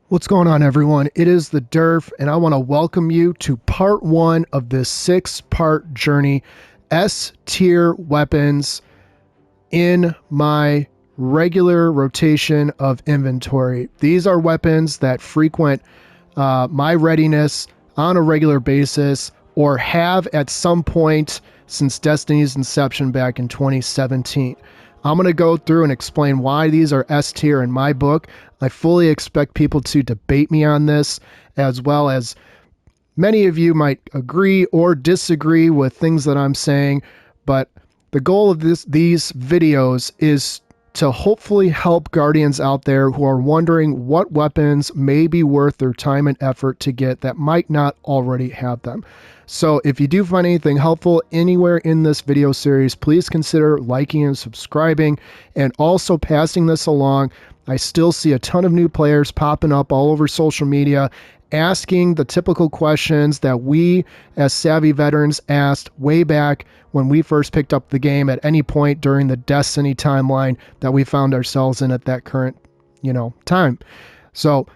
What's going on, everyone? It is the Derf, and I want to welcome you to part one of this 6-part journey, S tier weapons in my regular rotation of inventory. These are weapons that frequent my readiness on a regular basis or have at some point since Destiny's inception back in 2017. I'm going to go through and explain why these are S tier in my book. I fully expect people to debate me on this, as well as many of you might agree or disagree with things that I'm saying, but the goal of these videos is to hopefully help Guardians out there who are wondering what weapons may be worth their time and effort to get that might not already have them. So if you do find anything helpful anywhere in this video series, please consider liking and subscribing and also passing this along. I still see a ton of new players popping up all over social media asking the typical questions that we as savvy veterans asked way back when we first picked up the game at any point during the Destiny timeline that we found ourselves in at that current, time. So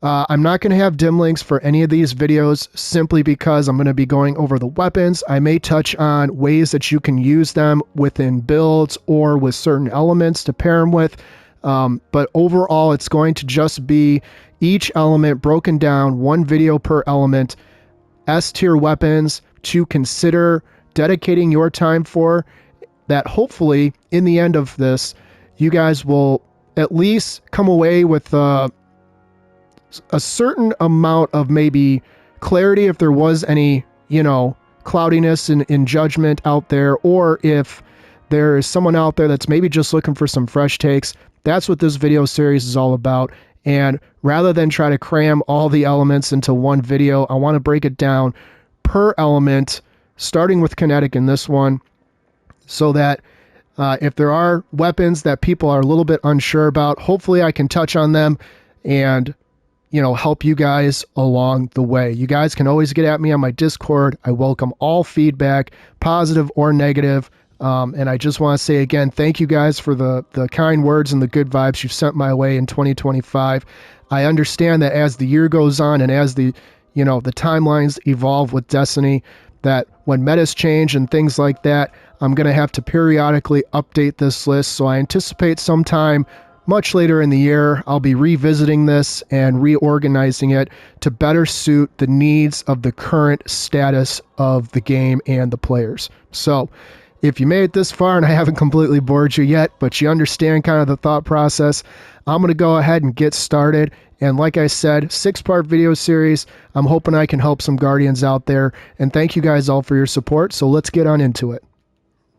I'm not going to have dim links for any of these videos simply because I'm going to be going over the weapons. I may touch on ways that you can use them within builds or with certain elements to pair them with. But overall, it's going to just be each element broken down, one video per element, S tier weapons to consider dedicating your time for, that hopefully in the end of this, you guys will at least come away with a certain amount of maybe clarity if there was any, cloudiness in judgment out there, or if there is someone out there that's maybe just looking for some fresh takes. That's what this video series is all about. And rather than try to cram all the elements into one video, I want to break it down per element, starting with Kinetic in this one, so that if there are weapons that people are a little bit unsure about, hopefully I can touch on them and help you guys along the way. You guys can always get at me on my Discord. I welcome all feedback, positive or negative. And I just want to say again, thank you guys for the kind words and the good vibes you've sent my way in 2025. I understand that as the year goes on and as the timelines evolve with Destiny, that when metas change and things like that, I'm going to have to periodically update this list. So I anticipate sometime much later in the year, I'll be revisiting this and reorganizing it to better suit the needs of the current status of the game and the players. So if you made it this far and I haven't completely bored you yet, but you understand kind of the thought process, I'm going to go ahead and get started. And like I said, 6-part video series. I'm hoping I can help some Guardians out there. And thank you guys all for your support. So let's get on into it.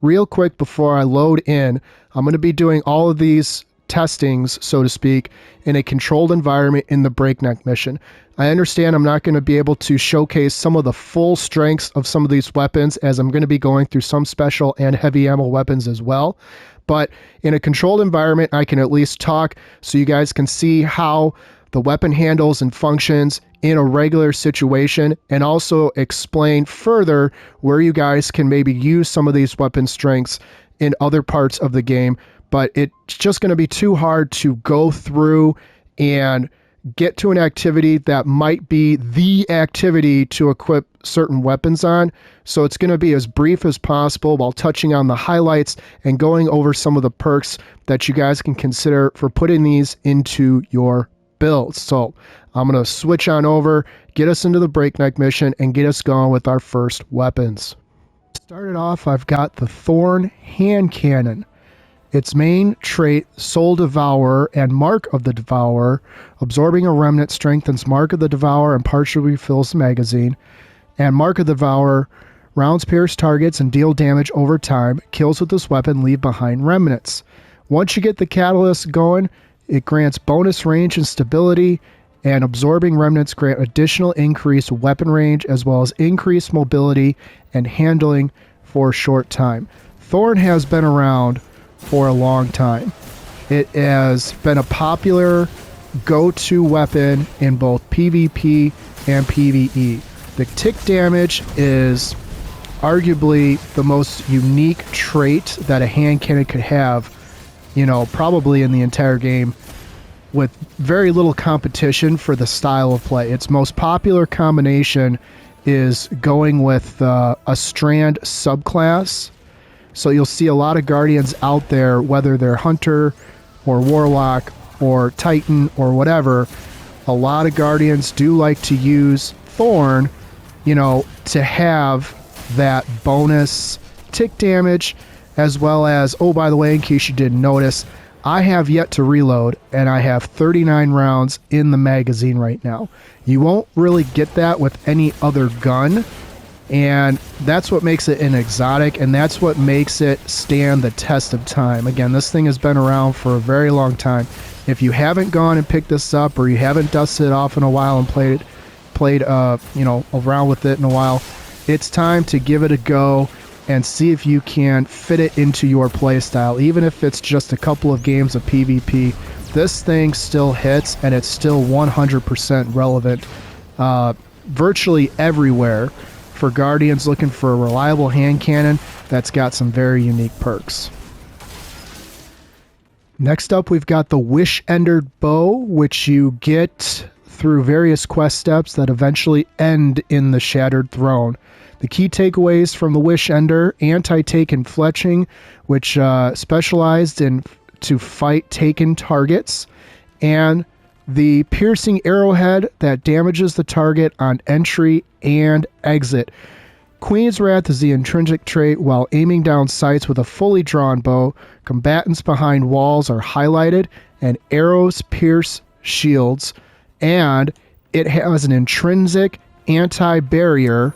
Real quick before I load in, I'm going to be doing all of these testings, so to speak, in a controlled environment in the Breakneck mission. I understand I'm not going to be able to showcase some of the full strengths of some of these weapons, as I'm going to be going through some special and heavy ammo weapons as well. But in a controlled environment, I can at least talk so you guys can see how the weapon handles and functions in a regular situation, and also explain further where you guys can maybe use some of these weapon strengths in other parts of the game. But it's just going to be too hard to go through and get to an activity that might be the activity to equip certain weapons on. So it's going to be as brief as possible while touching on the highlights and going over some of the perks that you guys can consider for putting these into your builds. So I'm going to switch on over, get us into the Breakneck mission, and get us going with our first weapons. Started off, I've got the Thorn hand cannon. Its main trait, Soul Devourer and Mark of the Devourer. Absorbing a remnant strengthens Mark of the Devourer and partially refills the magazine. And Mark of the Devourer, rounds pierce targets and deal damage over time. Kills with this weapon leave behind remnants. Once you get the catalyst going, it grants bonus range and stability, and absorbing remnants grant additional increased weapon range as well as increased mobility and handling for a short time. Thorn has been around for a long time. It has been a popular go-to weapon in both PvP and PvE. The tick damage is arguably the most unique trait that a hand cannon could have, probably in the entire game. with very little competition for the style of play. Its most popular combination is going with a Strand subclass. So you'll see a lot of Guardians out there, whether they're Hunter or Warlock or Titan or whatever. A lot of Guardians do like to use Thorn, to have that bonus tick damage, as well as, oh, by the way, in case you didn't notice, I have yet to reload, and I have 39 rounds in the magazine right now. You won't really get that with any other gun, and that's what makes it an exotic, and that's what makes it stand the test of time. Again, this thing has been around for a very long time. If you haven't gone and picked this up, or you haven't dusted it off in a while and played around with it in a while, it's time to give it a go and see if you can fit it into your playstyle. Even if it's just a couple of games of PvP, this thing still hits, and it's still 100% relevant virtually everywhere for Guardians looking for a reliable hand cannon that's got some very unique perks. Next up, we've got the Wishender bow, which you get through various quest steps that eventually end in the Shattered Throne. The key takeaways from the Wishender: anti-take and fletching, which specialized in to fight taken targets, and the piercing arrowhead that damages the target on entry and exit. Queen's Wrath is the intrinsic trait. While aiming down sights with a fully drawn bow, combatants behind walls are highlighted, and arrows pierce shields, and it has an intrinsic anti-barrier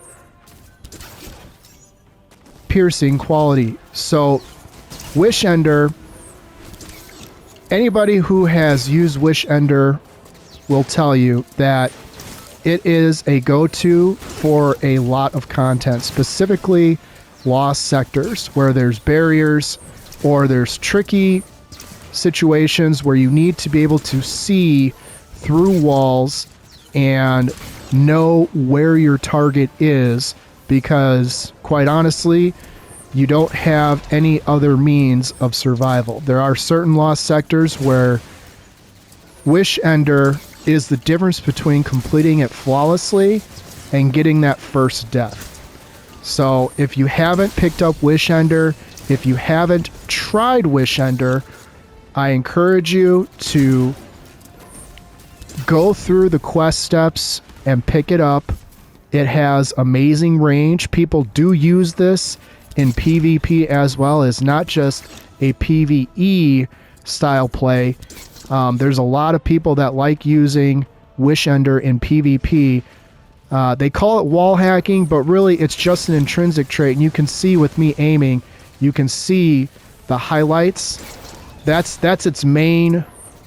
piercing quality. So Wishender, anybody who has used Wishender will tell you that it is a go-to for a lot of content, specifically lost sectors where there's barriers or there's tricky situations where you need to be able to see through walls and know where your target is, because quite honestly, you don't have any other means of survival. There are certain lost sectors where Wishender is the difference between completing it flawlessly and getting that first death. So if you haven't picked up Wishender, if you haven't tried Wishender, I encourage you to go through the quest steps and pick it up. It has amazing range. People do use this in PvP as well as not just a PvE style play. There's a lot of people that like using Wishender in PvP. They call it wall hacking, but really it's just an intrinsic trait. And you can see with me aiming, you can see the highlights. That's its main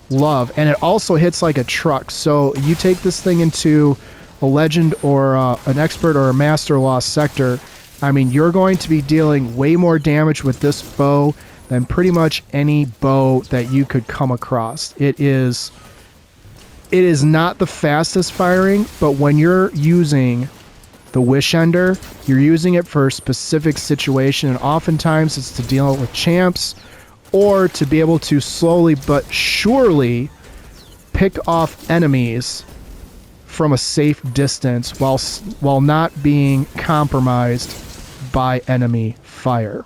love. And it also hits like a truck. So you take this thing into a legend or an expert or a master lost sector, I mean, you're going to be dealing way more damage with this bow than pretty much any bow that you could come across. It is not the fastest firing, but when you're using the Wishender, you're using it for a specific situation, and oftentimes it's to deal with champs or to be able to slowly but surely pick off enemies from a safe distance while not being compromised by enemy fire.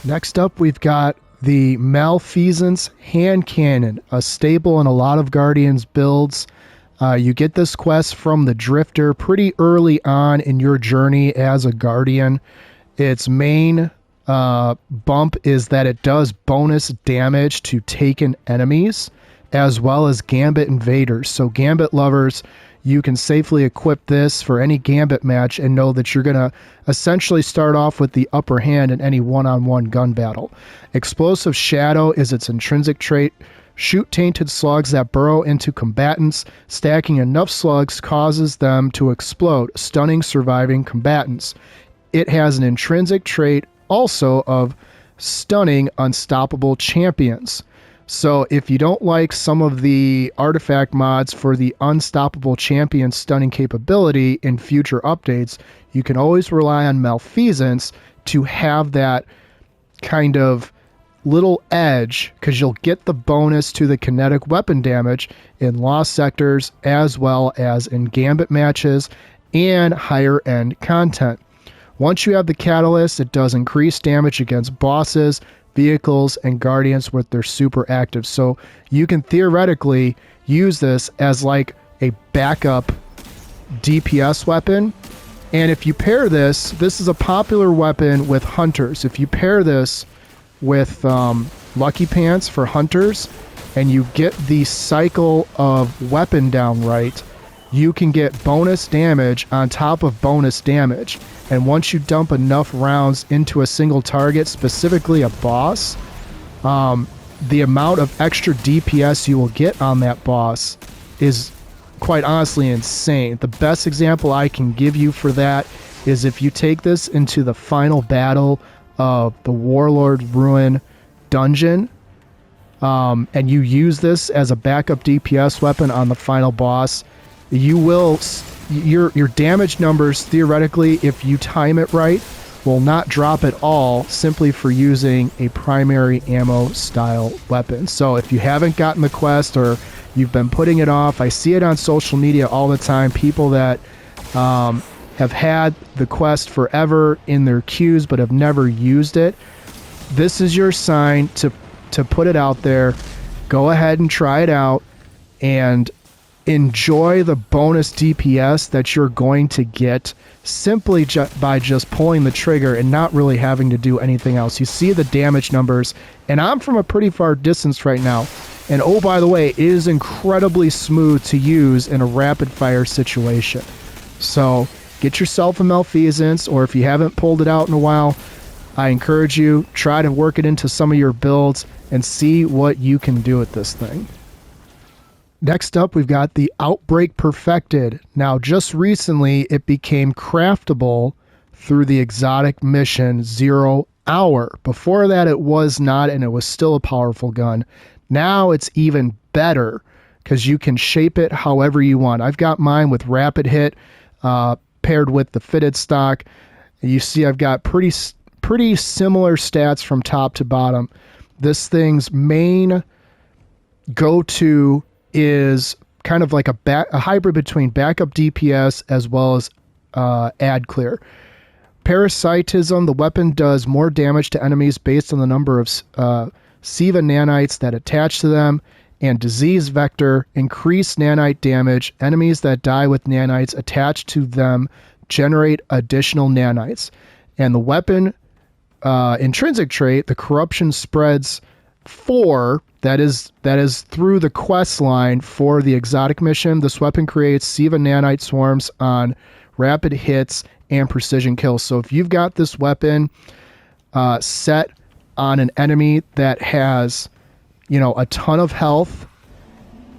Next up, we've got the Malfeasance hand cannon, a staple in a lot of Guardians builds. You get this quest from the Drifter pretty early on in your journey as a Guardian. Its main bump is that it does bonus damage to taken enemies as well as Gambit invaders. So Gambit lovers, you can safely equip this for any Gambit match and know that you're going to essentially start off with the upper hand in any one-on-one gun battle. Explosive Shadow is its intrinsic trait. Shoot tainted slugs that burrow into combatants. Stacking enough slugs causes them to explode, stunning surviving combatants. It has an intrinsic trait also of stunning unstoppable champions. So if you don't like some of the artifact mods for the unstoppable champion stunning capability in future updates, you can always rely on Malfeasance to have that kind of little edge because you'll get the bonus to the kinetic weapon damage in lost sectors as well as in gambit matches and higher end content. Once you have the catalyst, it does increase damage against bosses, vehicles, and guardians with their super active. So you can theoretically use this as like a backup DPS weapon. And if you pair this is a popular weapon with hunters. If you pair this with Lucky Pants for hunters and you get the cycle of weapon down right, you can get bonus damage on top of bonus damage. And once you dump enough rounds into a single target, specifically a boss, the amount of extra DPS you will get on that boss is quite honestly insane. The best example I can give you for that is if you take this into the final battle of the Warlord Ruin dungeon, and you use this as a backup DPS weapon on the final boss, you will, your damage numbers theoretically, if you time it right, will not drop at all simply for using a primary ammo style weapon. So if you haven't gotten the quest or you've been putting it off, I see it on social media all the time, people that have had the quest forever in their queues but have never used it. This is your sign to put it out there. Go ahead and try it out and enjoy the bonus DPS that you're going to get simply by just pulling the trigger and not really having to do anything else. You see the damage numbers, and I'm from a pretty far distance right now. And oh, by the way, it is incredibly smooth to use in a rapid fire situation. So get yourself a Malfeasance, or if you haven't pulled it out in a while, I encourage you, try to work it into some of your builds and see what you can do with this thing. Next up, we've got the Outbreak Perfected. Now, just recently, it became craftable through the exotic mission 0 Hour. Before that, it was not, and it was still a powerful gun. Now it's even better because you can shape it however you want. I've got mine with rapid hit paired with the fitted stock. You see I've got pretty similar stats from top to bottom. This thing's main go-to is kind of like a hybrid between backup DPS as well as ad clear. Parasitism, the weapon does more damage to enemies based on the number of Siva nanites that attach to them, and Disease Vector, increase nanite damage. Enemies that die with nanites attached to them generate additional nanites. And the weapon intrinsic trait, the Corruption Spreads 4, that is through the quest line for the exotic mission. This weapon creates Siva nanite swarms on rapid hits and precision kills. So if you've got this weapon set on an enemy that has, a ton of health,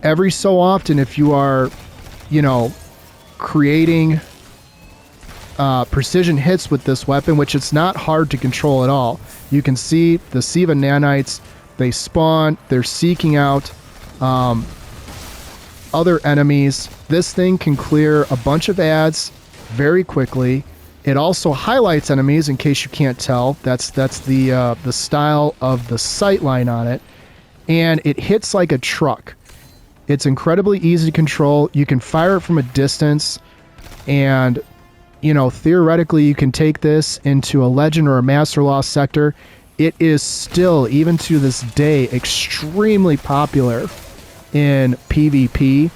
every so often, if you are, creating precision hits with this weapon, which it's not hard to control at all. You can see the Siva nanites, they spawn, they're seeking out other enemies. This thing can clear a bunch of ads very quickly. It also highlights enemies, in case you can't tell. That's the style of the sightline on it. And it hits like a truck. It's incredibly easy to control. You can fire it from a distance, and theoretically you can take this into a legend or a master lost sector. It is still, even to this day, extremely popular in PvP.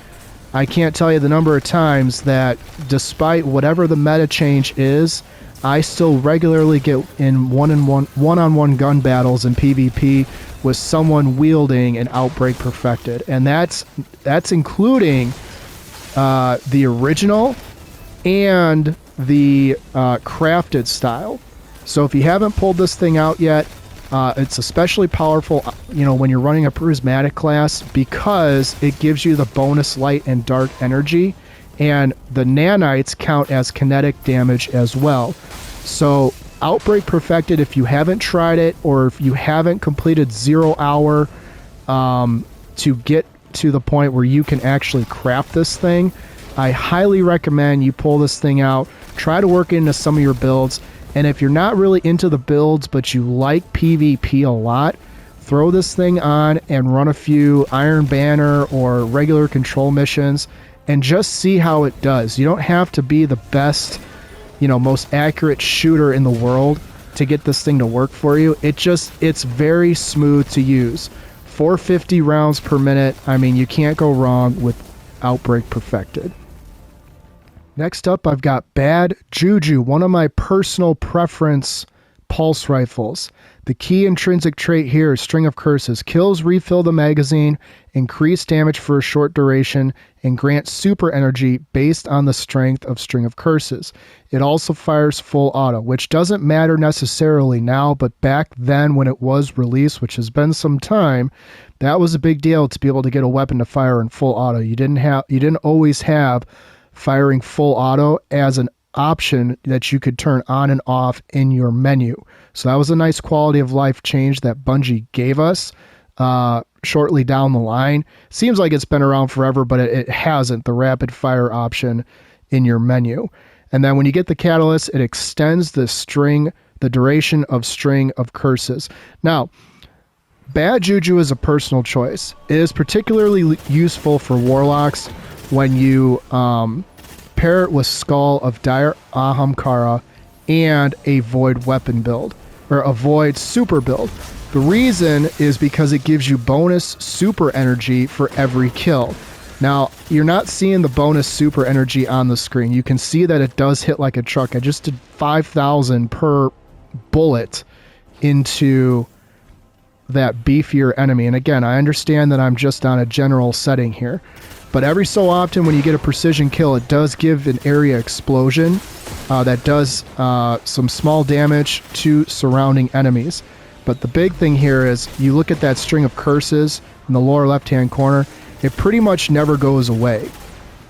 I can't tell you the number of times that, despite whatever the meta change is, I still regularly get in one-on-one gun battles in PvP with someone wielding an Outbreak Perfected, and that's including the original and the crafted style. So if you haven't pulled this thing out yet, it's especially powerful, when you're running a prismatic class, because it gives you the bonus light and dark energy, and the nanites count as kinetic damage as well. So Outbreak Perfected, if you haven't tried it, or if you haven't completed 0 Hour to get to the point where you can actually craft this thing, I highly recommend you pull this thing out, try to work into some of your builds. And if you're not really into the builds, but you like PvP a lot, throw this thing on and run a few Iron Banner or regular control missions and just see how it does. You don't have to be the best, most accurate shooter in the world to get this thing to work for you. It's very smooth to use. 450 rounds per minute. I mean, you can't go wrong with Outbreak perfected. Next up, I've got Bad Juju, one of my personal preference pulse rifles. The key intrinsic trait here is String of Curses. Kills refill the magazine, increase damage for a short duration, and grant super energy based on the strength of String of Curses. It also fires full auto, which doesn't matter necessarily now, but back then when it was released, which has been some time, that was a big deal to be able to get a weapon to fire in full auto. You didn't always have firing full auto as an option that you could turn on and off in your menu. So that was a nice quality of life change that Bungie gave us shortly down the line. Seems like it's been around forever, but it hasn't, the rapid fire option in your menu. And then when you get the catalyst, it extends the duration of String of Curses. Now, Bad Juju is a personal choice. It is particularly useful for warlocks when you pair it with Skull of Dire Ahamkara and a Void weapon build, or a Void super build. The reason is because it gives you bonus super energy for every kill. Now, you're not seeing the bonus super energy on the screen. You can see that it does hit like a truck. I just did 5,000 per bullet into that beefier enemy. And again, I understand that I'm just on a general setting here, but every so often when you get a precision kill, it does give an area explosion that does some small damage to surrounding enemies. But the big thing here is you look at that String of Curses in the lower left hand corner, it pretty much never goes away.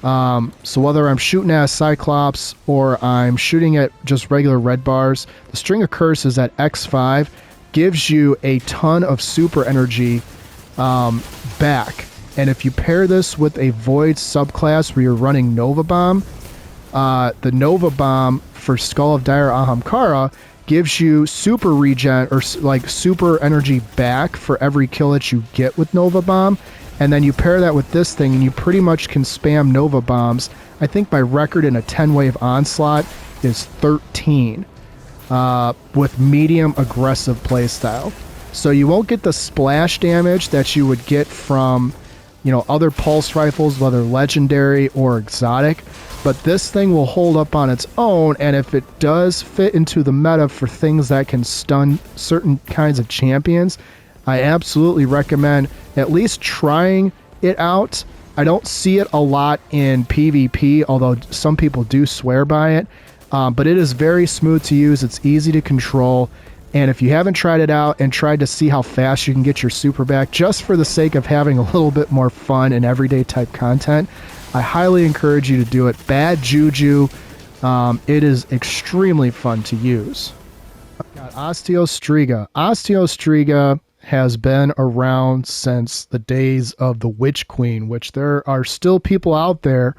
So whether I'm shooting at a Cyclops or I'm shooting at just regular red bars, the String of Curses at X5 gives you a ton of super energy back. And if you pair this with a Void subclass where you're running Nova Bomb, the Nova Bomb for Skull of Dire Ahamkara gives you super regen, or like super energy back for every kill that you get with Nova Bomb. And then you pair that with this thing and you pretty much can spam Nova Bombs. I think my record in a 10-wave onslaught is 13 with medium aggressive playstyle. So you won't get the splash damage that you would get from other pulse rifles, whether legendary or exotic, but this thing will hold up on its own. And if it does fit into the meta for things that can stun certain kinds of champions, I absolutely recommend at least trying it out. I don't see it a lot in PvP, although some people do swear by it, but it is very smooth to use. It's easy to control. And if you haven't tried it out and tried to see how fast you can get your super back, just for the sake of having a little bit more fun and everyday type content, I highly encourage you to do it. Bad Juju, it is extremely fun to use. I've got Osteo Striga. Osteo Striga has been around since the days of the Witch Queen, which there are still people out there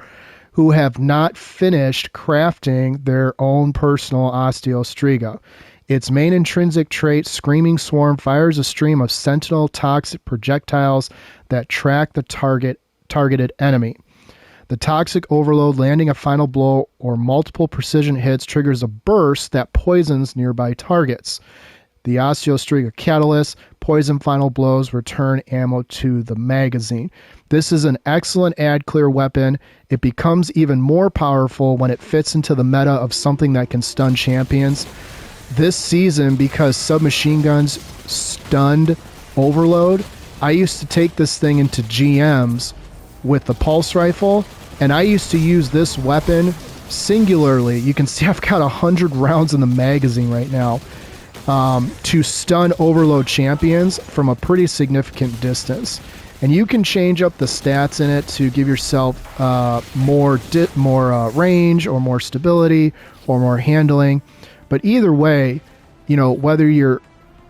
who have not finished crafting their own personal Osteo Striga. Its main intrinsic trait, Screaming Swarm, fires a stream of sentinel toxic projectiles that track the targeted enemy. The toxic overload, landing a final blow or multiple precision hits, triggers a burst that poisons nearby targets. The Osteo Striga Catalyst, poison final blows, return ammo to the magazine. This is an excellent ad clear weapon. It becomes even more powerful when it fits into the meta of something that can stun champions. This season, because submachine guns stunned overload, I used to take this thing into GMs with the pulse rifle, and I used to use this weapon singularly. You can see I've got 100 rounds in the magazine right now, to stun overload champions from a pretty significant distance. And you can change up the stats in it to give yourself more range or more stability or more handling. But either way, whether you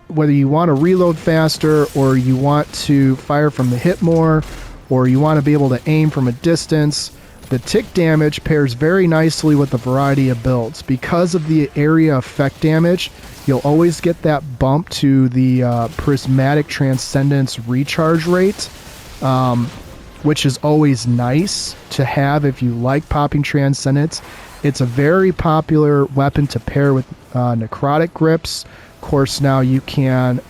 want to reload faster, or you want to fire from the hip more, or you want to be able to aim from a distance, the tick damage pairs very nicely with a variety of builds. Because of the area effect damage, you'll always get that bump to the Prismatic Transcendence recharge rate, which is always nice to have if you like popping Transcendence. It's a very popular weapon to pair with Necrotic grips. Of course, now you can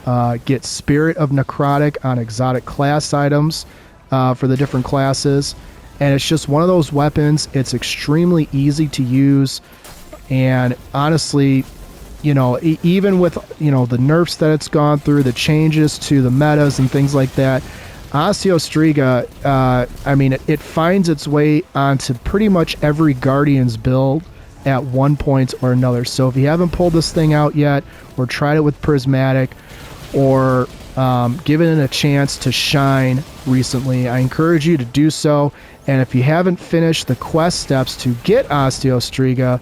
get Spirit of Necrotic on exotic class items for the different classes. And it's just one of those weapons. It's extremely easy to use. And honestly, you know, even with, you know, the nerfs that it's gone through, the changes to the metas and things like that, Osteo Striga, I mean, it finds its way onto pretty much every Guardian's build at one point or another. So if you haven't pulled this thing out yet, or tried it with Prismatic, or given it a chance to shine recently, I encourage you to do so. And if you haven't finished the quest steps to get Osteo Striga,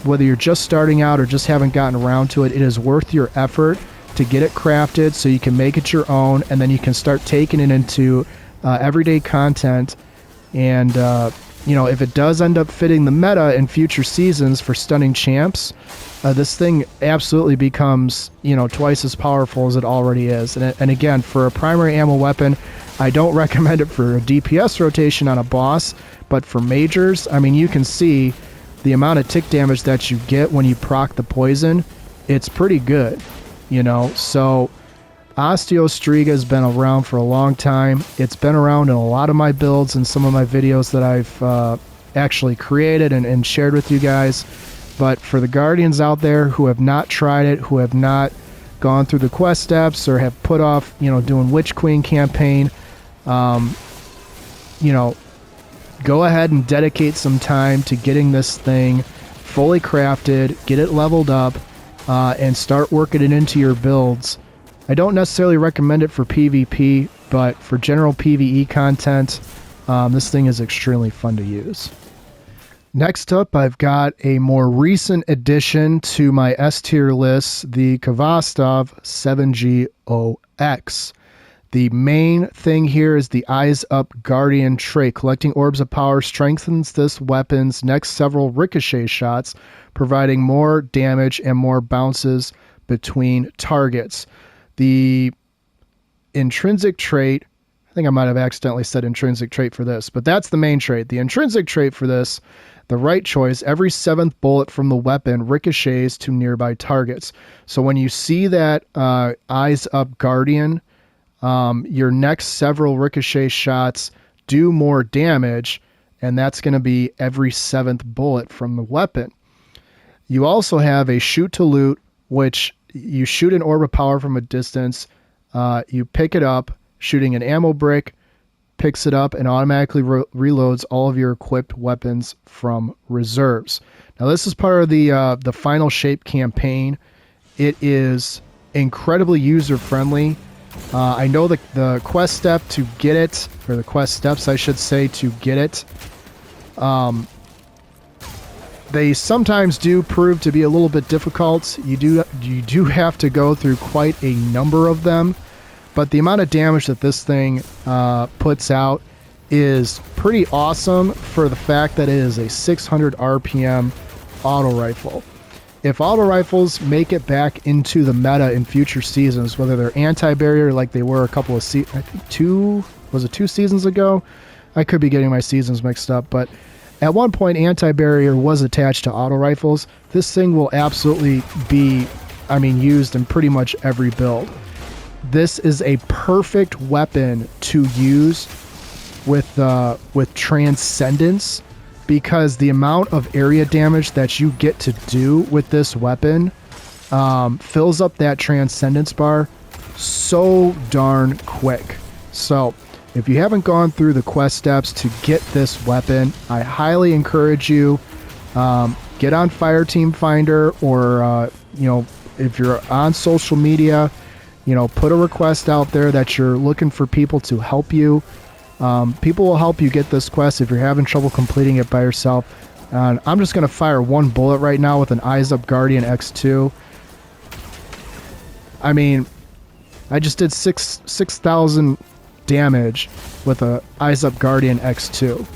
whether you're just starting out or just haven't gotten around to it, it is worth your effort to get it crafted so you can make it your own, and then you can start taking it into everyday content. And you know, if it does end up fitting the meta in future seasons for stunning champs, this thing absolutely becomes, you know, twice as powerful as it already is. And again, for a primary ammo weapon, I don't recommend it for a DPS rotation on a boss, but for majors, I mean, you can see the amount of tick damage that you get when you proc the poison. It's pretty good, you know. So Osteo Striga has been around for a long time. It's been around in a lot of my builds and some of my videos that I've actually created and shared with you guys. But for the Guardians out there who have not tried it, who have not gone through the quest steps, or have put off, you know, doing Witch Queen campaign, you know, go ahead and dedicate some time to getting this thing fully crafted, get it leveled up, and start working it into your builds. I don't necessarily recommend it for PvP, but for general PvE content, this thing is extremely fun to use. Next up, I've got a more recent addition to my S tier list, the Kvostov 7GOX. The main thing here is the Eyes Up Guardian trait. Collecting Orbs of Power strengthens this weapon's next several ricochet shots, providing more damage and more bounces between targets. The intrinsic trait, I think I might have accidentally said intrinsic trait for this, but that's the main trait. The intrinsic trait for this, the right choice, every 7th bullet from the weapon ricochets to nearby targets. So when you see that Eyes Up Guardian, your next several ricochet shots do more damage, and that's going to be every 7th bullet from the weapon. You also have a Shoot to Loot, which you shoot an orb of power from a distance, you pick it up, shooting an ammo brick, picks it up, and automatically reloads all of your equipped weapons from reserves. Now this is part of the Final Shape campaign. It is incredibly user-friendly. I know the quest step to get it, or the quest steps I should say to get it, they sometimes do prove to be a little bit difficult. You do have to go through quite a number of them, but the amount of damage that this thing puts out is pretty awesome for the fact that it is a 600 RPM auto rifle. If auto rifles make it back into the meta in future seasons, whether they're anti-barrier like they were a couple of I think 2 seasons ago? I could be getting my seasons mixed up, but at one point anti-barrier was attached to auto rifles. This thing will absolutely be, I mean, used in pretty much every build. This is a perfect weapon to use with Transcendence, because the amount of area damage that you get to do with this weapon fills up that Transcendence bar so darn quick. So if you haven't gone through the quest steps to get this weapon, I highly encourage you, get on Fireteam Finder, or you know, if you're on social media, you know, put a request out there that you're looking for people to help you. People will help you get this quest if you're having trouble completing it by yourself. And I'm just going to fire one bullet right now with an Eyes Up Guardian X2. I mean, I just did 6,000 damage with a Eyes Up Guardian X2.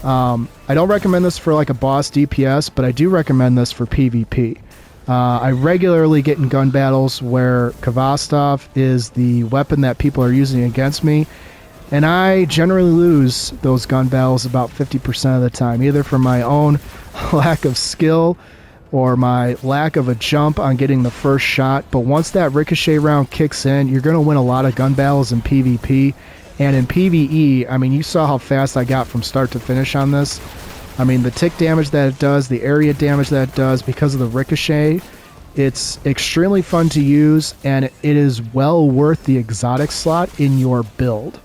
I don't recommend this for like a boss DPS, but I do recommend this for PvP. I regularly get in gun battles where Kvostov is the weapon that people are using against me, and I generally lose those gun battles about 50% of the time, either from my own lack of skill or my lack of a jump on getting the first shot. But once that ricochet round kicks in, you're going to win a lot of gun battles in PvP. And in PvE, I mean, you saw how fast I got from start to finish on this. I mean, the tick damage that it does, the area damage that it does because of the ricochet, it's extremely fun to use, and it is well worth the exotic slot in your build.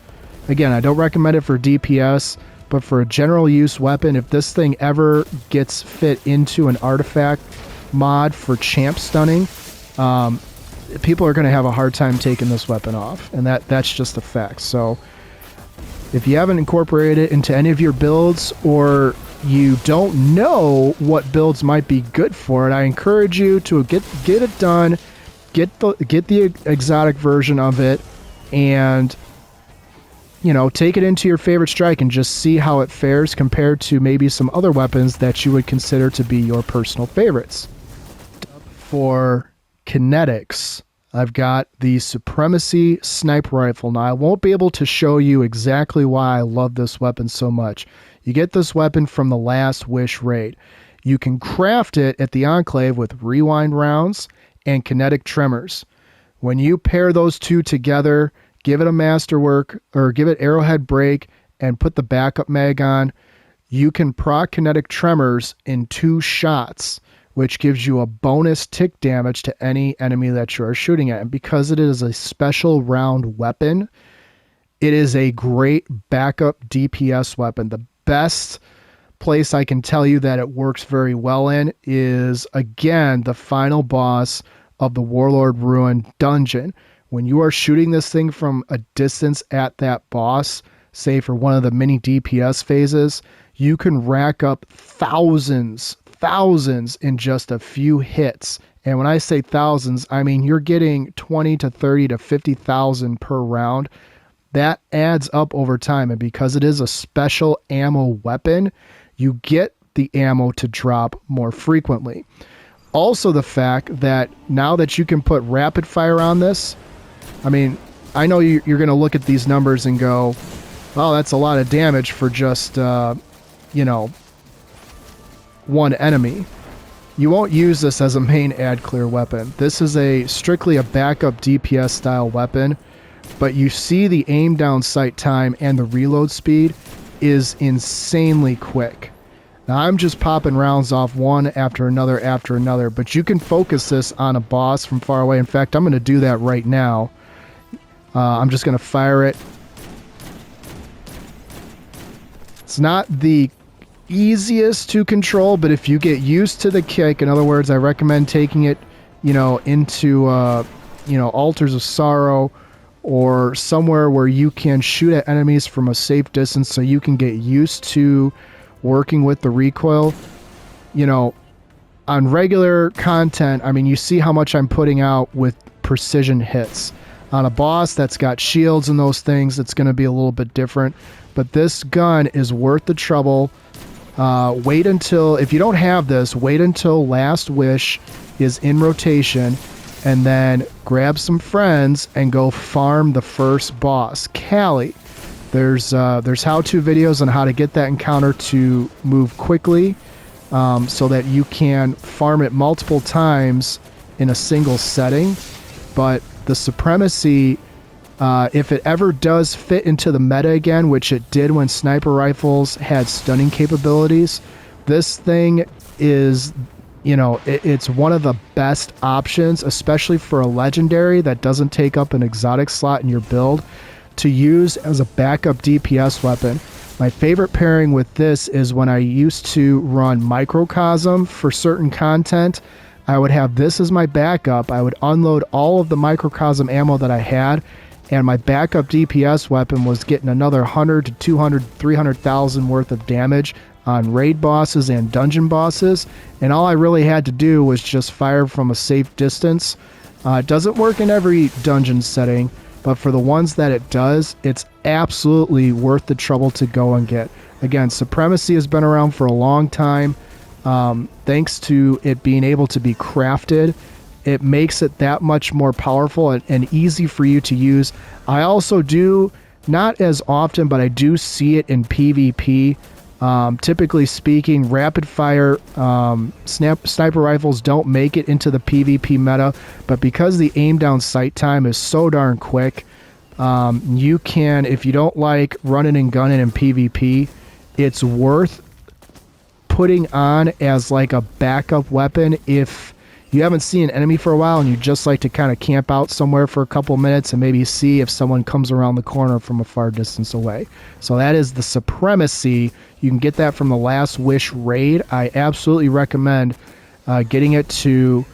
Again, I don't recommend it for DPS, but for a general use weapon, if this thing ever gets fit into an artifact mod for champ stunning, people are going to have a hard time taking this weapon off, and that's just a fact. So if you haven't incorporated it into any of your builds, or you don't know what builds might be good for it, I encourage you to get it done, get the exotic version of it, and take it into your favorite strike and just see how it fares compared to maybe some other weapons that you would consider to be your personal favorites. For kinetics, I've got the Supremacy sniper rifle. Now, I won't be able to show you exactly why I love this weapon so much. You get this weapon from the Last Wish raid. You can craft it at the Enclave with rewind rounds and kinetic tremors. When you pair those two together, give it a masterwork, or give it arrowhead break, and put the backup mag on, you can proc kinetic tremors in 2 shots, which gives you a bonus tick damage to any enemy that you are shooting at. And because it is a special round weapon, it is a great backup DPS weapon. The best place I can tell you that it works very well in is, again, the final boss of the Warlord Ruin dungeon. When you are shooting this thing from a distance at that boss, say for one of the mini DPS phases, you can rack up thousands in just a few hits. And when I say thousands, I mean you're getting 20 to 30 to 50,000 per round. That adds up over time, and because it is a special ammo weapon, you get the ammo to drop more frequently. Also, the fact that now that you can put rapid fire on this, I mean, I know you're going to look at these numbers and go, oh, that's a lot of damage for just, one enemy. You won't use this as a main ad clear weapon. This is strictly a backup DPS style weapon, but you see the aim down sight time and the reload speed is insanely quick. Now, I'm just popping rounds off one after another, but you can focus this on a boss from far away. In fact, I'm going to do that right now. I'm just going to fire it. It's not the easiest to control, but if you get used to the kick, in other words, I recommend taking it, into, Altars of Sorrow, or somewhere where you can shoot at enemies from a safe distance so you can get used to working with the recoil. On regular content, I mean, you see how much I'm putting out with precision hits. On a boss that's got shields and those things, it's going to be a little bit different. But this gun is worth the trouble. If you don't have this, wait until Last Wish is in rotation, and then grab some friends and go farm the first boss, Callie. There's how-to videos on how to get that encounter to move quickly, so that you can farm it multiple times in a single setting. But the Supremacy, if it ever does fit into the meta again, which it did when sniper rifles had stunning capabilities, this thing is, it's one of the best options, especially for a legendary that doesn't take up an exotic slot in your build, to use as a backup DPS weapon. My favorite pairing with this is when I used to run Microcosm for certain content. I would have this as my backup. I would unload all of the Microcosm ammo that I had, and my backup DPS weapon was getting another 100 to 200, 300,000 worth of damage on raid bosses and dungeon bosses, and all I really had to do was just fire from a safe distance. It doesn't work in every dungeon setting, but for the ones that it does, it's absolutely worth the trouble to go and get. Again, Supremacy has been around for a long time. Thanks to it being able to be crafted, it makes it that much more powerful and easy for you to use. I also do, not as often, but I do see it in PvP. Typically speaking, rapid fire sniper rifles don't make it into the PvP meta, but because the aim down sight time is so darn quick, you can, if you don't like running and gunning in PvP, it's worth putting on as like a backup weapon if you haven't seen an enemy for a while and you just like to kind of camp out somewhere for a couple minutes and maybe see if someone comes around the corner from a far distance away. So that is the Supremacy. You can get that from the Last Wish raid. I absolutely recommend getting it to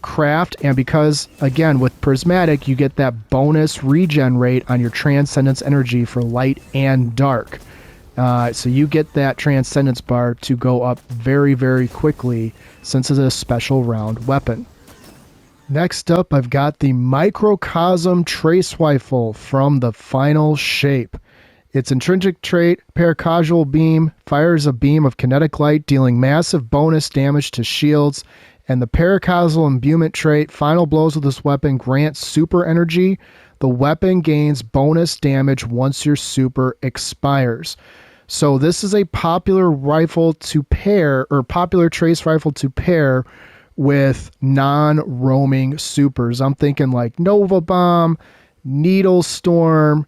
craft, and because again with Prismatic you get that bonus regen rate on your Transcendence energy for light and dark. So you get that Transcendence bar to go up very, very quickly since it's a special round weapon. Next up, I've got the Microcosm Trace Rifle from the Final Shape. Its intrinsic trait, Paracasual Beam, fires a beam of kinetic light dealing massive bonus damage to shields, and the Paracasual Imbuement trait, final blows with this weapon grant super energy. The weapon gains bonus damage once your super expires. So this is a popular rifle to pair, or popular trace rifle to pair with non-roaming supers. I'm thinking like Nova Bomb, Needle Storm,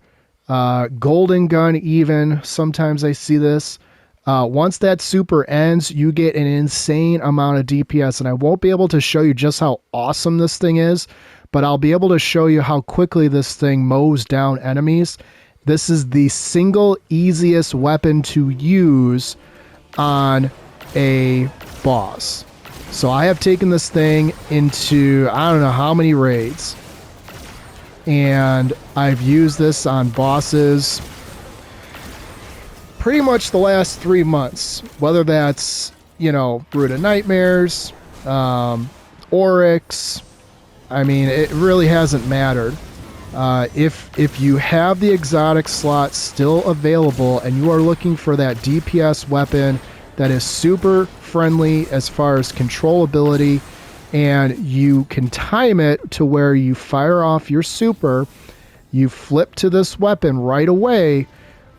Golden Gun even. Sometimes I see this. Once that super ends, you get an insane amount of DPS, and I won't be able to show you just how awesome this thing is, but I'll be able to show you how quickly this thing mows down enemies. This is the single easiest weapon to use on a boss. So I have taken this thing into I don't know how many raids, and I've used this on bosses pretty much the last 3 months, whether that's, you know, Brood of Nightmares, Oryx. I mean, it really hasn't mattered. If you have the exotic slot still available and you are looking for that DPS weapon that is super friendly as far as controllability, and you can time it to where you fire off your super, you flip to this weapon right away,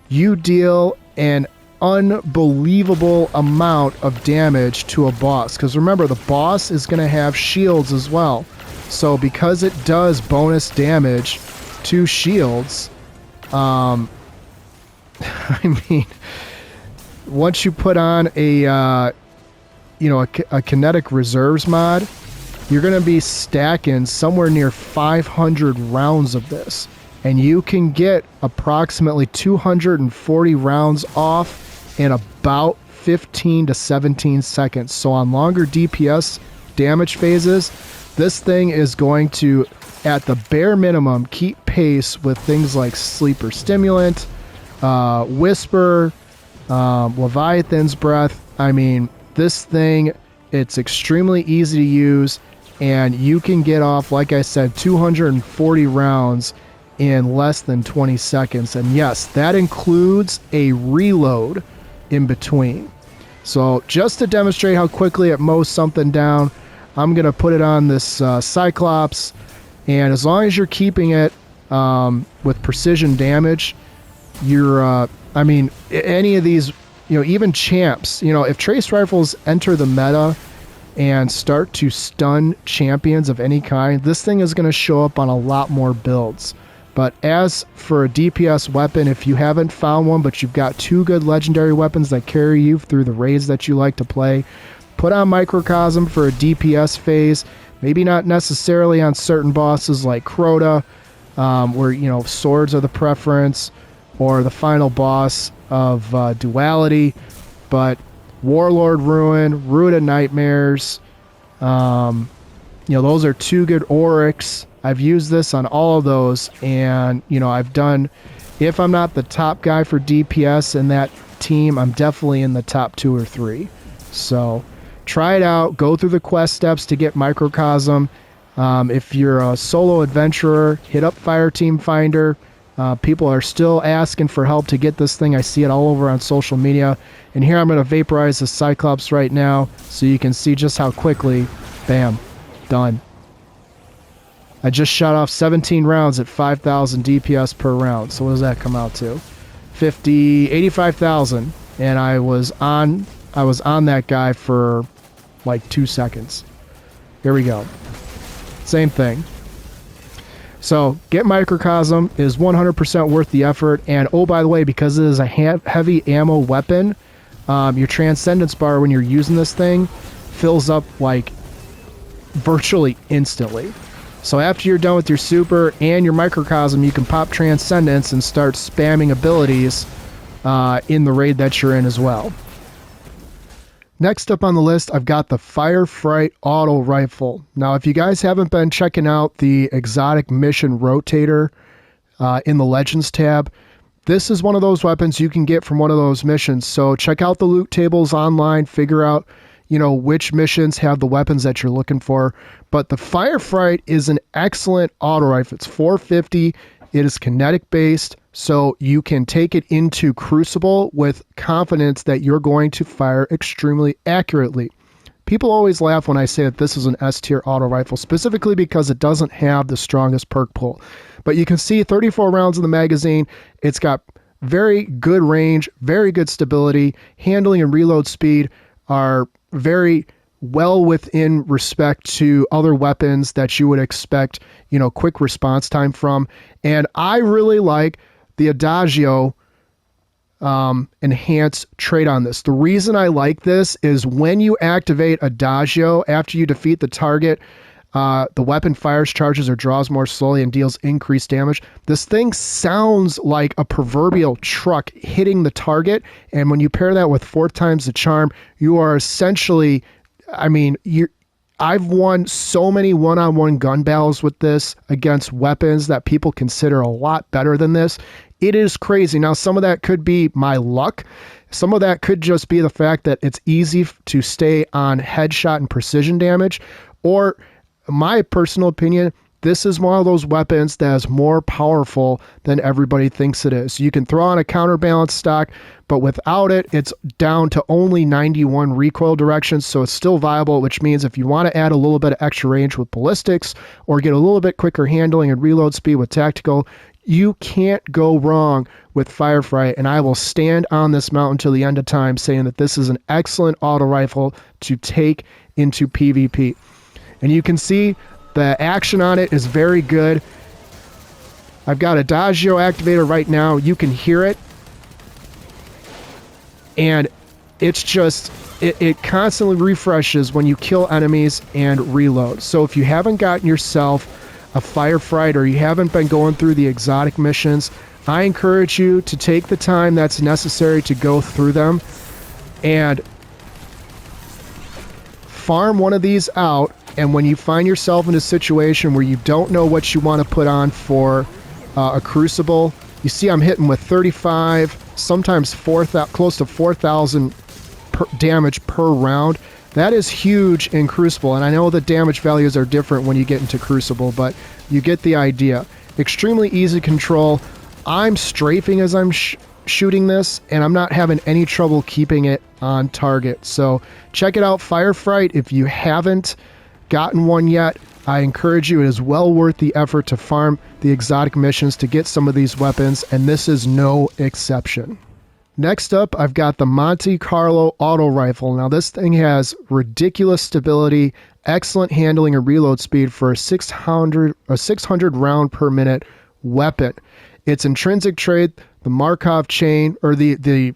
you deal an unbelievable amount of damage to a boss. Because remember, the boss is going to have shields as well. So because it does bonus damage to shields, I mean, once you put on a kinetic reserves mod, you're going to be stacking somewhere near 500 rounds of this, and you can get approximately 240 rounds off in about 15 to 17 seconds. So on longer DPS damage phases, this thing is going to, at the bare minimum, keep pace with things like Sleeper Stimulant, Whisper, Leviathan's Breath. I mean, this thing, it's extremely easy to use, and you can get off, like I said, 240 rounds in less than 20 seconds. And yes, that includes a reload in between. So just to demonstrate how quickly it mows something down, I'm going to put it on this Cyclops, and as long as you're keeping it with precision damage, you're, I mean, any of these, you know, even champs, you know, if trace rifles enter the meta and start to stun champions of any kind, this thing is going to show up on a lot more builds. But as for a DPS weapon, if you haven't found one, but you've got 2 good legendary weapons that carry you through the raids that you like to play, put on Microcosm for a DPS phase. Maybe not necessarily on certain bosses like Crota, where, you know, swords are the preference, or the final boss of Duality, but Warlord Ruin, Root of Nightmares, you know, those are 2 good Oryx. I've used this on all of those, and, you know, I've done, if I'm not the top guy for DPS in that team, I'm definitely in the top 2 or 3. So try it out. Go through the quest steps to get Microcosm. If you're a solo adventurer, hit up Fireteam Finder. People are still asking for help to get this thing. I see it all over on social media. And here I'm going to vaporize the Cyclops right now so you can see just how quickly, bam, done. I just shot off 17 rounds at 5,000 DPS per round. So what does that come out to? 85,000. And I was on that guy for like 2 seconds. Here we go. Same thing. So, get Microcosm is 100% worth the effort. And, oh, by the way, because it is a heavy ammo weapon, your Transcendence bar, when you're using this thing, fills up, like, virtually instantly. So, after you're done with your Super and your Microcosm, you can pop Transcendence and start spamming abilities in the raid that you're in as well. Next up on the list, I've got the Firefright Auto Rifle. Now, if you guys haven't been checking out the Exotic Mission Rotator in the Legends tab, this is one of those weapons you can get from one of those missions. So check out the loot tables online, figure out, which missions have the weapons that you're looking for. But the Firefright is an excellent auto rifle. It's 450. It is kinetic based, so you can take it into Crucible with confidence that you're going to fire extremely accurately. People always laugh when I say that this is an S tier auto rifle, specifically because it doesn't have the strongest perk pull. But you can see 34 rounds in the magazine. It's got very good range, very good stability. Handling and reload speed are very well within respect to other weapons that you would expect, quick response time from. And I really like the Adagio enhanced trait on this. The reason I like this is when you activate Adagio after you defeat the target, the weapon fires, charges, or draws more slowly and deals increased damage. This thing sounds like a proverbial truck hitting the target. And when you pair that with 4 times the charm, you are essentially, I've won so many one-on-one gun battles with this against weapons that people consider a lot better than this. It is crazy. Now, some of that could be my luck. Some of that could just be the fact that it's easy to stay on headshot and precision damage. Or, my personal opinion, this is one of those weapons that is more powerful than everybody thinks it is. You can throw on a counterbalance stock, but without it, it's down to only 91 recoil directions, so it's still viable, which means if you want to add a little bit of extra range with ballistics or get a little bit quicker handling and reload speed with tactical, you can't go wrong with Firefright, and I will stand on this mountain till the end of time saying that this is an excellent auto rifle to take into PvP. And you can see the action on it is very good. I've got Adagio activator right now. You can hear it. And it's just, it constantly refreshes when you kill enemies and reload. So if you haven't gotten yourself a Firefright or you haven't been going through the exotic missions, I encourage you to take the time that's necessary to go through them and farm one of these out. And when you find yourself in a situation where you don't know what you want to put on for a Crucible, you see I'm hitting with 35, sometimes close to 4,000 damage per round. That is huge in Crucible, and I know the damage values are different when you get into Crucible, but you get the idea. Extremely easy control. I'm strafing as I'm shooting this, and I'm not having any trouble keeping it on target. So check it out, Firefright. If you haven't gotten one yet, I encourage you. It is well worth the effort to farm the exotic missions to get some of these weapons, and this is no exception. Next up, I've got the Monte Carlo auto rifle. Now, this thing has ridiculous stability, excellent handling and reload speed for a 600 round per minute weapon. Its intrinsic trait, the Markov chain, or the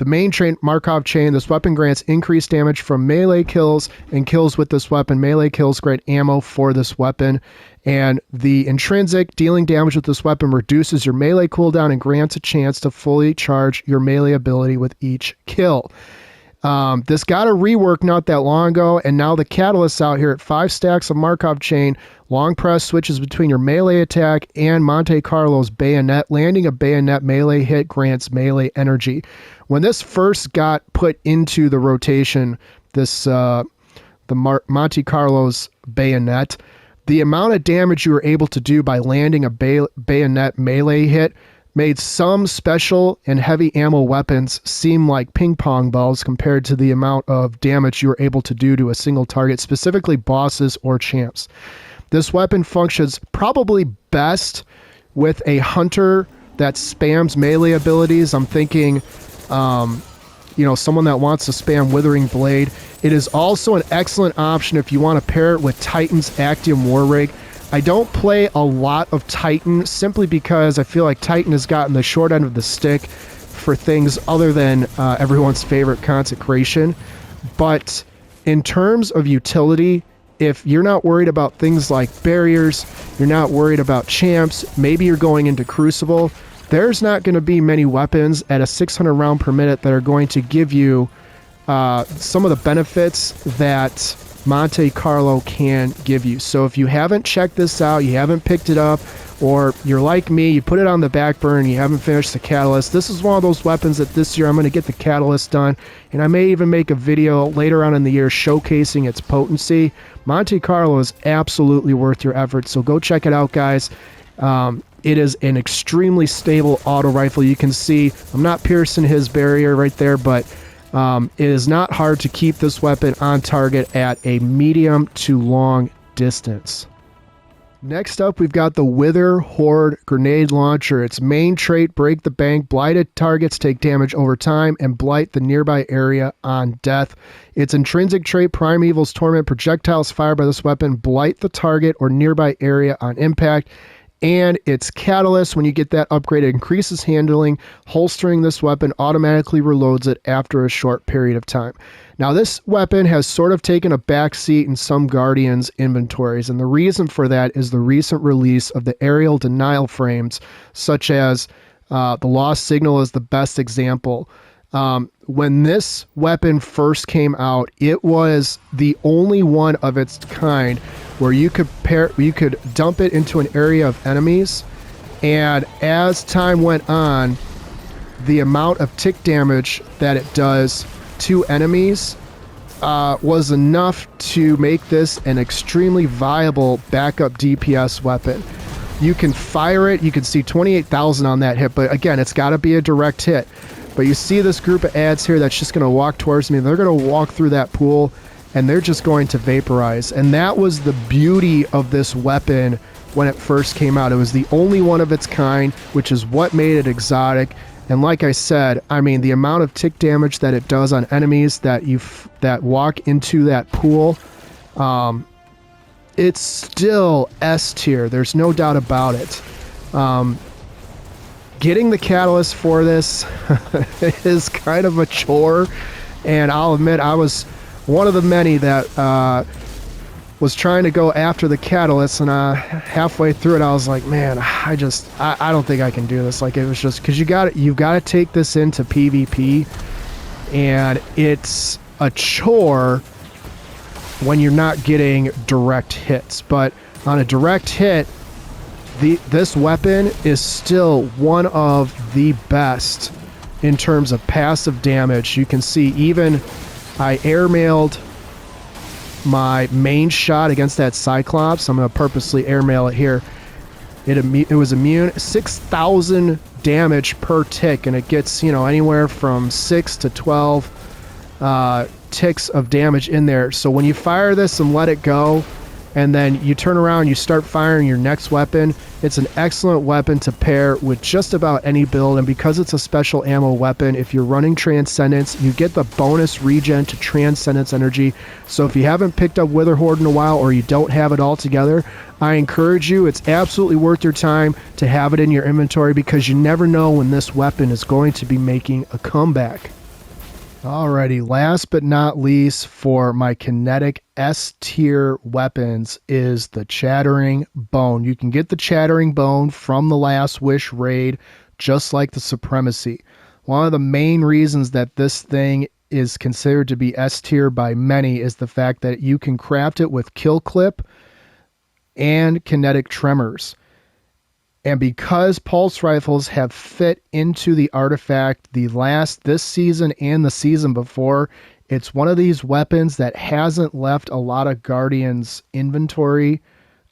main trait Markov chain, this weapon grants increased damage from melee kills and kills with this weapon. Melee kills grant ammo for this weapon. And the intrinsic, dealing damage with this weapon reduces your melee cooldown and grants a chance to fully charge your melee ability with each kill. This got a rework not that long ago, and now the catalyst's out here at 5 stacks of Markov chain. Long press switches between your melee attack and Monte Carlo's bayonet. Landing a bayonet melee hit grants melee energy. When this first got put into the rotation, this the Monte Carlo's bayonet, The amount of damage you were able to do by landing a bayonet melee hit made some special and heavy ammo weapons seem like ping pong balls compared to the amount of damage you were able to do to a single target, specifically bosses or champs. This weapon functions probably best with a hunter that spams melee abilities. I'm thinking, someone that wants to spam Withering Blade. It is also an excellent option if you want to pair it with Titan's Actium War Rig. I don't play a lot of Titan simply because I feel like Titan has gotten the short end of the stick for things other than everyone's favorite Consecration. But in terms of utility, if you're not worried about things like barriers, you're not worried about champs, maybe you're going into Crucible, there's not going to be many weapons at a 600 round per minute that are going to give you some of the benefits that Monte Carlo can give you. So if you haven't checked this out, you haven't picked it up, or you're like me, you put it on the back burner and you haven't finished the Catalyst, this is one of those weapons that this year I'm going to get the Catalyst done, and I may even make a video later on in the year showcasing its potency. Monte Carlo is absolutely worth your effort, so go check it out, guys. It is an extremely stable auto rifle. You can see I'm not piercing his barrier right there, but it is not hard to keep this weapon on target at a medium to long distance. Next up, we've got the Witherhoard Grenade Launcher. Its main trait, Break the Bank. Blighted targets take damage over time and blight the nearby area on death. Its intrinsic trait, Primeval's Torment. Projectiles fired by this weapon blight the target or nearby area on impact. And its catalyst, when you get that upgrade, it increases handling. Holstering this weapon automatically reloads it after a short period of time. Now, this weapon has sort of taken a backseat in some Guardians inventories, and the reason for that is the recent release of the aerial denial frames, such as the Lost Signal is the best example. When this weapon first came out, it was the only one of its kind where you could dump it into an area of enemies, and as time went on, the amount of tick damage that it does to enemies was enough to make this an extremely viable backup DPS weapon. You can fire it, you can see 28,000 on that hit, but again, it's got to be a direct hit. But you see this group of ads here that's just going to walk towards me. They're going to walk through that pool, and they're just going to vaporize. And that was the beauty of this weapon when it first came out. It was the only one of its kind, which is what made it exotic. And like I said, I mean, the amount of tick damage that it does on enemies that walk into that pool, it's still S tier. There's no doubt about it. Getting the catalyst for this is kind of a chore, and I'll admit I was one of the many that was trying to go after the catalyst, and halfway through it I was like, man, I don't think I can do this. Like, it was just because you've got to take this into PvP, and it's a chore when you're not getting direct hits. But on a direct hit, this weapon is still one of the best in terms of passive damage. You can see even I airmailed my main shot against that Cyclops. I'm going to purposely airmail it here. It was immune, 6,000 damage per tick, and it gets, anywhere from 6 to 12 ticks of damage in there. So when you fire this and let it go, and then you turn around, you start firing your next weapon, it's an excellent weapon to pair with just about any build. And because it's a special ammo weapon, if you're running Transcendence, you get the bonus regen to Transcendence energy. So if you haven't picked up Witherhoard in a while, or you don't have it all together, I encourage you, it's absolutely worth your time to have it in your inventory, because you never know when this weapon is going to be making a comeback. Alrighty, last but not least for my Kinetic S tier weapons is the Chattering Bone. You can get the Chattering Bone from the Last Wish raid, just like the Supremacy. One of the main reasons that this thing is considered to be S tier by many is the fact that you can craft it with Kill Clip and Kinetic Tremors. And because pulse rifles have fit into the artifact this season and the season before, it's one of these weapons that hasn't left a lot of Guardians inventory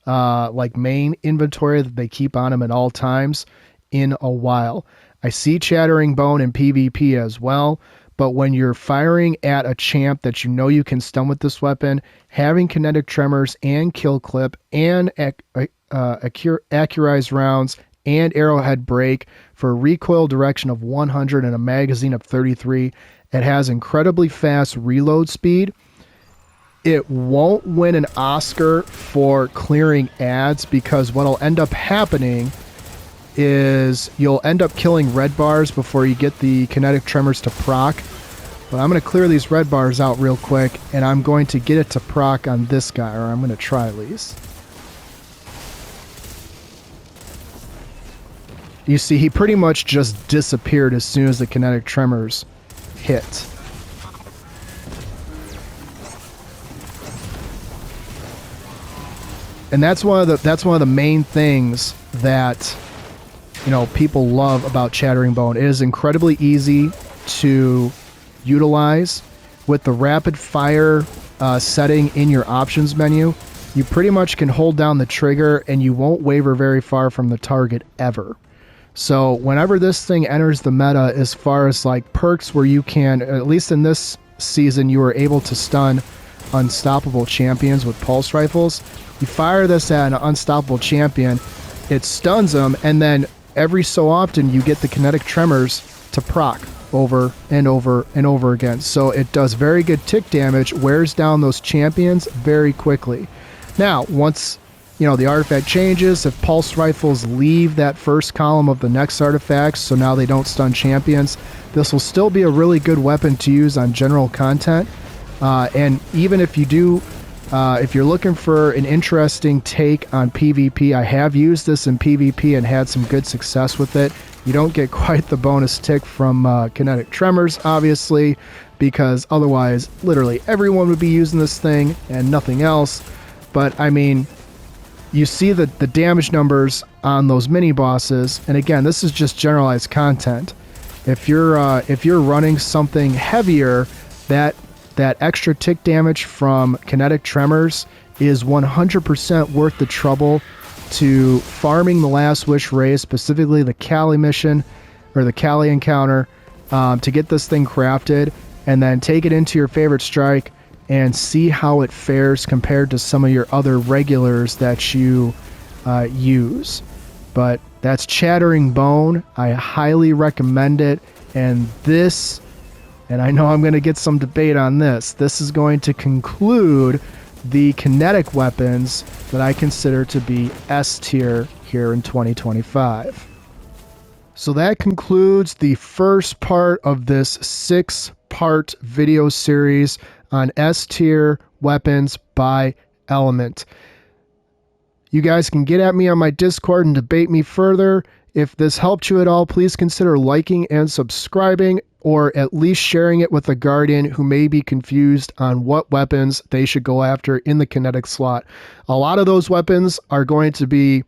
like main inventory that they keep on them at all times in a while. I see Chattering Bone in PvP as well, but when you're firing at a champ that you know you can stun with this weapon, having kinetic tremors and kill clip and accurized rounds and arrowhead break for a recoil direction of 100 and a magazine of 33, it has incredibly fast reload speed. It won't win an Oscar for clearing ads because what'll end up happening is you'll end up killing red bars before you get the kinetic tremors to proc. But I'm going to clear these red bars out real quick, and I'm going to get it to proc on this guy, or I'm going to try at least. You see, he pretty much just disappeared as soon as the kinetic tremors hit. And that's one of the main things that, you know, people love about Chattering Bone. It is incredibly easy to utilize with the rapid fire setting in your options menu. You pretty much can hold down the trigger and you won't waver very far from the target ever. So whenever this thing enters the meta, as far as like perks where you can, at least in this season, you were able to stun unstoppable champions with pulse rifles. You fire this at an unstoppable champion, it stuns them, and then every so often you get the kinetic tremors to proc over and over and over again. So it does very good tick damage, wears down those champions very quickly. Now, once you know the artifact changes, if pulse rifles leave that first column of the next artifacts, so now they don't stun champions, this will still be a really good weapon to use on general content. And even if you do, if you're looking for an interesting take on PvP, I have used this in PvP and had some good success with it. You don't get quite the bonus tick from kinetic tremors, obviously, because otherwise literally everyone would be using this thing and nothing else. But I mean, you see the damage numbers on those mini bosses, and again, this is just generalized content. If you're running something heavier, that extra tick damage from kinetic tremors is 100% worth the trouble to farming the Last Wish raid, specifically the Cali mission or the Cali encounter, to get this thing crafted, and then take it into your favorite strike and see how it fares compared to some of your other regulars that you use. But that's Chattering Bone. I highly recommend it. And this, and I know I'm going to get some debate on this, this is going to conclude the kinetic weapons that I consider to be S tier here in 2025. So that concludes the first part of this 6-part video series on S tier weapons by element. You guys can get at me on my Discord and debate me further. If this helped you at all, please consider liking and subscribing, or at least sharing it with a guardian who may be confused on what weapons they should go after in the kinetic slot. A lot of those weapons are going to be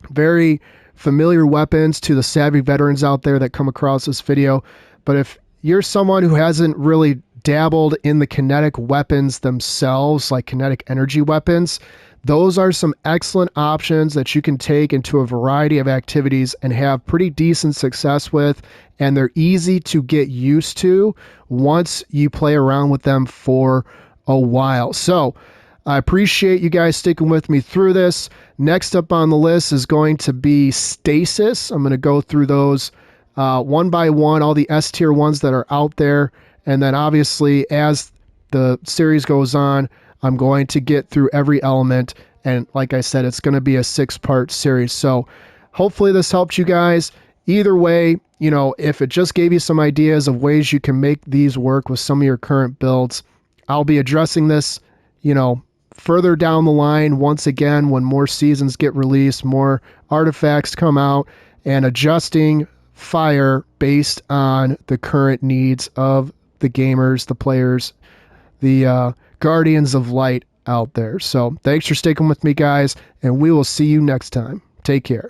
very familiar weapons to the savvy veterans out there that come across this video. But if you're someone who hasn't really dabbled in the kinetic weapons themselves, like kinetic energy weapons, those are some excellent options that you can take into a variety of activities and have pretty decent success with, and they're easy to get used to once you play around with them for a while. So I appreciate you guys sticking with me through this. Next up on the list is going to be Stasis. I'm going to go through those one by one, all the S tier ones that are out there. And then obviously as the series goes on, I'm going to get through every element. And like I said, it's going to be a 6-part series. So hopefully this helped you guys. Either way, you know, if it just gave you some ideas of ways you can make these work with some of your current builds, I'll be addressing this, you know, further down the line once again when more seasons get released, more artifacts come out, and adjusting fire based on the current needs of the gamers, the players, the guardians of light out there. So thanks for sticking with me, guys, and we will see you next time. Take care.